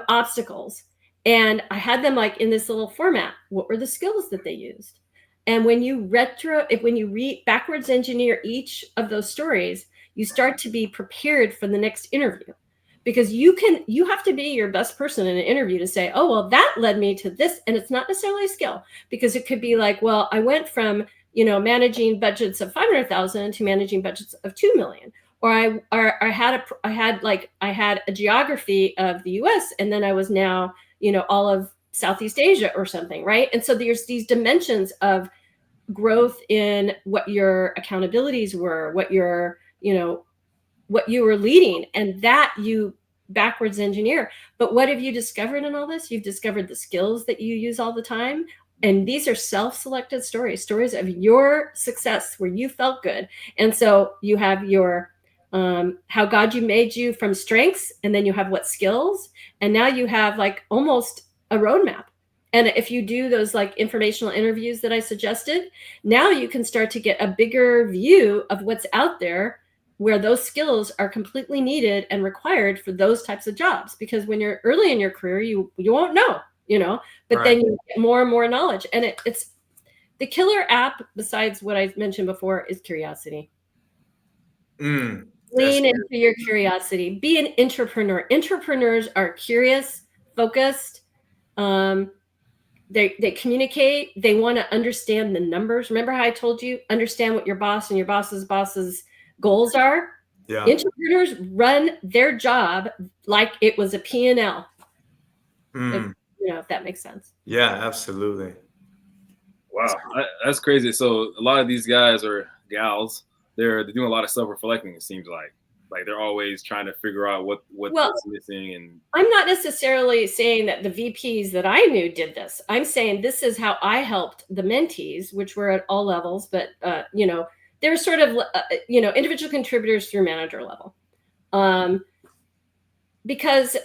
obstacles. And I had them like in this little format. What were the skills that they used? And when you read backwards engineer each of those stories, you start to be prepared for the next interview, because you have to be your best person in an interview to say, oh, well, that led me to this. And it's not necessarily a skill, because it could be like, well, I went from, managing budgets of 500,000 to managing budgets of 2 million. Or I had a geography of the US, and then I was now, all of Southeast Asia or something, right? And so there's these dimensions of growth in what your accountabilities were, what you were leading, and that you backwards engineer. But what have you discovered in all this? You've discovered the skills that you use all the time. And these are self-selected stories of your success where you felt good. And so you have your how God you made you from strengths, and then you have what skills, and now you have like almost a roadmap. And if you do those like informational interviews that I suggested, now you can start to get a bigger view of what's out there, where those skills are completely needed and required for those types of jobs. Because when you're early in your career, you won't know, but Right. then you get more and more knowledge. And it's the killer app, besides what I mentioned before, is curiosity. Lean into your curiosity. Be an entrepreneur. Entrepreneurs are curious, focused. They communicate. They want to understand the numbers. Remember how I told you, understand what your boss and your boss's goals are? Yeah. Entrepreneurs run their job like it was a P&L. If that makes sense. Yeah, absolutely. Wow, that's crazy. So a lot of these guys or gals, they're doing a lot of self-reflecting. It seems like they're always trying to figure out what's missing. And I'm not necessarily saying that the VPs that I knew did this. I'm saying this is how I helped the mentees, which were at all levels, but they're sort of individual contributors through manager level, because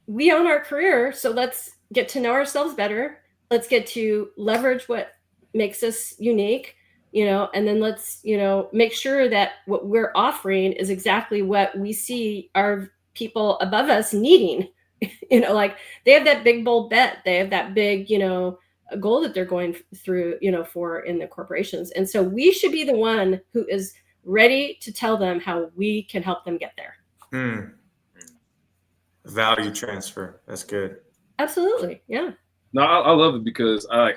we own our career, so let's get to know ourselves better. Let's get to leverage what makes us unique. And then let's, make sure that what we're offering is exactly what we see our people above us needing. Like they have that big, bold bet. They have that big, goal that they're going through, for in the corporations. And so we should be the one who is ready to tell them how we can help them get there. Value transfer. That's good. Absolutely. Yeah. No, I love it, because I like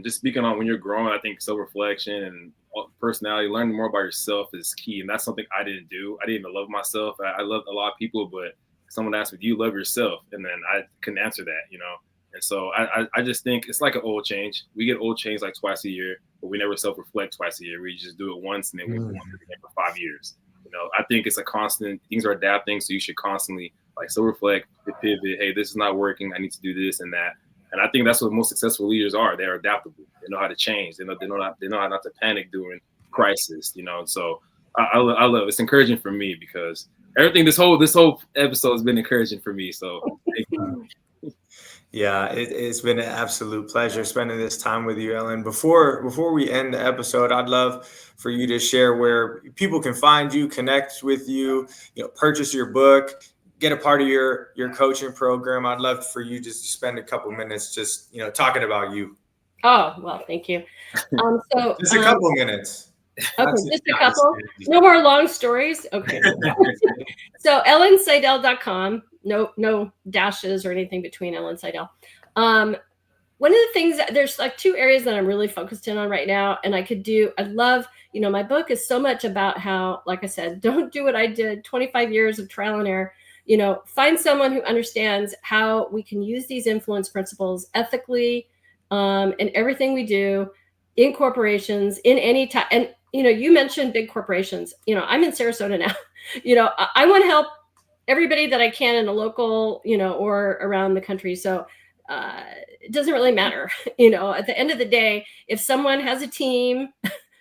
just speaking on when you're growing, I think self-reflection and personality, learning more about yourself is key. And that's something I didn't do. I didn't even love myself. I loved a lot of people, but someone asked me, do you love yourself? And then I couldn't answer that, And so I just think it's like an oil change. We get oil change like twice a year, but we never self-reflect twice a year. We just do it once, and then we want it again for 5 years. I think it's a constant, things are adapting. So you should constantly like self-reflect, pivot. Hey, this is not working. I need to do this and that. And I think that's what most successful leaders are. They're adaptable. They know how to change. They know how not to panic during crisis. So I love it. It's encouraging for me, because everything this whole episode has been encouraging for me. So thank you. Yeah, it's been an absolute pleasure spending this time with you, Ellin. Before we end the episode, I'd love for you to share where people can find you, connect with you, purchase your book, get a part of your coaching program. I'd love for you just to spend a couple minutes just, talking about you. Oh, well, thank you. So just a couple minutes. Okay, just a couple. No more long stories. Okay. So EllinSidell.com. No dashes or anything between Ellin Sidell. One of the things that there's like 2 areas that I'm really focused in on right now, and I love, my book is so much about how, like I said, don't do what I did, 25 years of trial and error. Find someone who understands how we can use these influence principles ethically in everything we do, in corporations, in any time. And, you mentioned big corporations. I'm in Sarasota now. I want to help everybody that I can in a local, or around the country. So it doesn't really matter. At the end of the day, if someone has a team,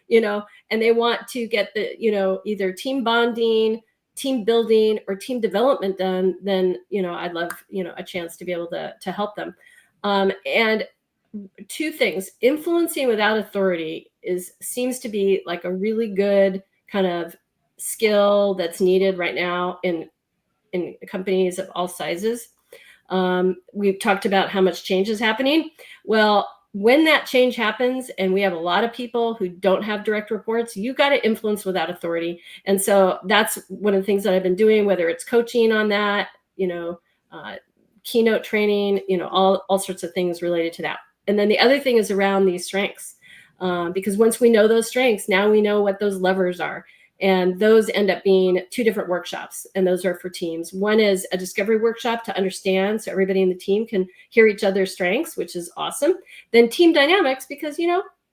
and they want to get the, either team bonding, team building, or team development done, then, I'd love, a chance to be able to help them. And two things: influencing without authority seems to be like a really good kind of skill that's needed right now in companies of all sizes. We've talked about how much change is happening. Well, when that change happens and we have a lot of people who don't have direct reports, you got to influence without authority. And so that's one of the things that I've been doing, whether it's coaching on that, keynote training, all sorts of things related to that. And then the other thing is around these strengths, because once we know those strengths, now we know what those levers are. And those end up being 2 different workshops, and those are for teams. One is a discovery workshop to understand, so everybody in the team can hear each other's strengths, which is awesome. Then team dynamics, because,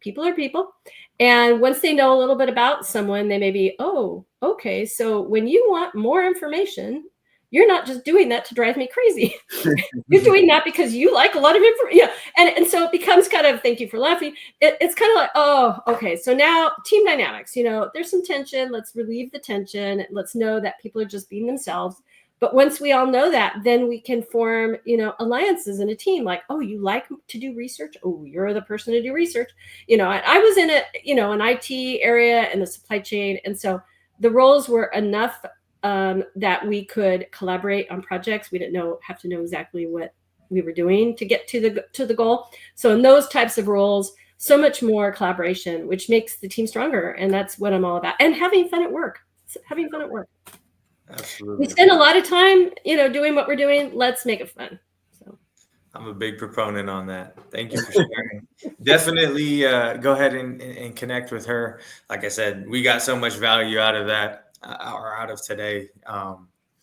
people are people. And once they know a little bit about someone, they may be, oh, okay, so when you want more information, you're not just doing that to drive me crazy. You're doing that because you like a lot of information. Yeah. And so it becomes kind of, thank you for laughing. It's kind of like, oh, okay. So now team dynamics, there's some tension. Let's relieve the tension. Let's know that people are just being themselves. But once we all know that, then we can form, alliances in a team. Like, oh, you like to do research? Oh, you're the person to do research. I was in an IT area and the supply chain. And so the roles were enough that we could collaborate on projects. We didn't have to know exactly what we were doing to get to the goal. So in those types of roles, so much more collaboration, which makes the team stronger. And that's what I'm all about. And having fun at work. Absolutely. We spend a lot of time, doing what we're doing. Let's make it fun. So I'm a big proponent on that. Thank you for sharing. Definitely go ahead and connect with her. Like I said, we got so much value out of that. Or out of today.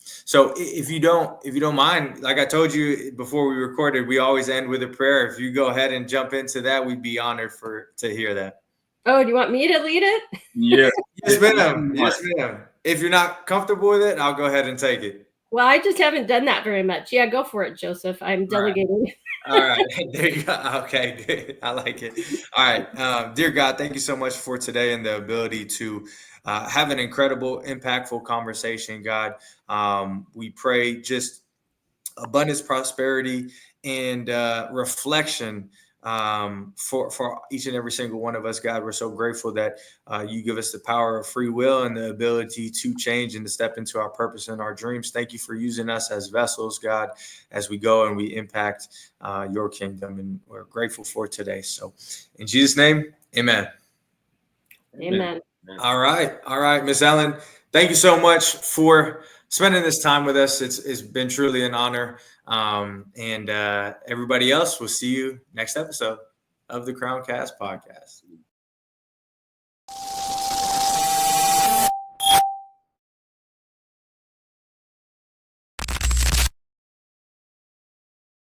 So if you don't mind, like I told you before we recorded, we always end with a prayer. If you go ahead and jump into that, we'd be honored to hear that. Oh, do you want me to lead it? Yeah. Yes, ma'am. Yes, ma'am. If you're not comfortable with it, I'll go ahead and take it. Well, I just haven't done that very much. Yeah, go for it, Joseph. I'm delegating. All right. There you go. Okay, good. I like it. All right. Dear God, thank you so much for today and the ability to have an incredible, impactful conversation, God. We pray just abundance, prosperity, and reflection for each and every single one of us, God. We're so grateful that you give us the power of free will and the ability to change and to step into our purpose and our dreams. Thank you for using us as vessels, God, as we go and we impact your kingdom. And we're grateful for today. So in Jesus' name, amen. Amen. All right, Miss Ellin, thank you so much for spending this time with us. It's been truly an honor. And everybody else, we'll see you next episode of the Crown Cast podcast.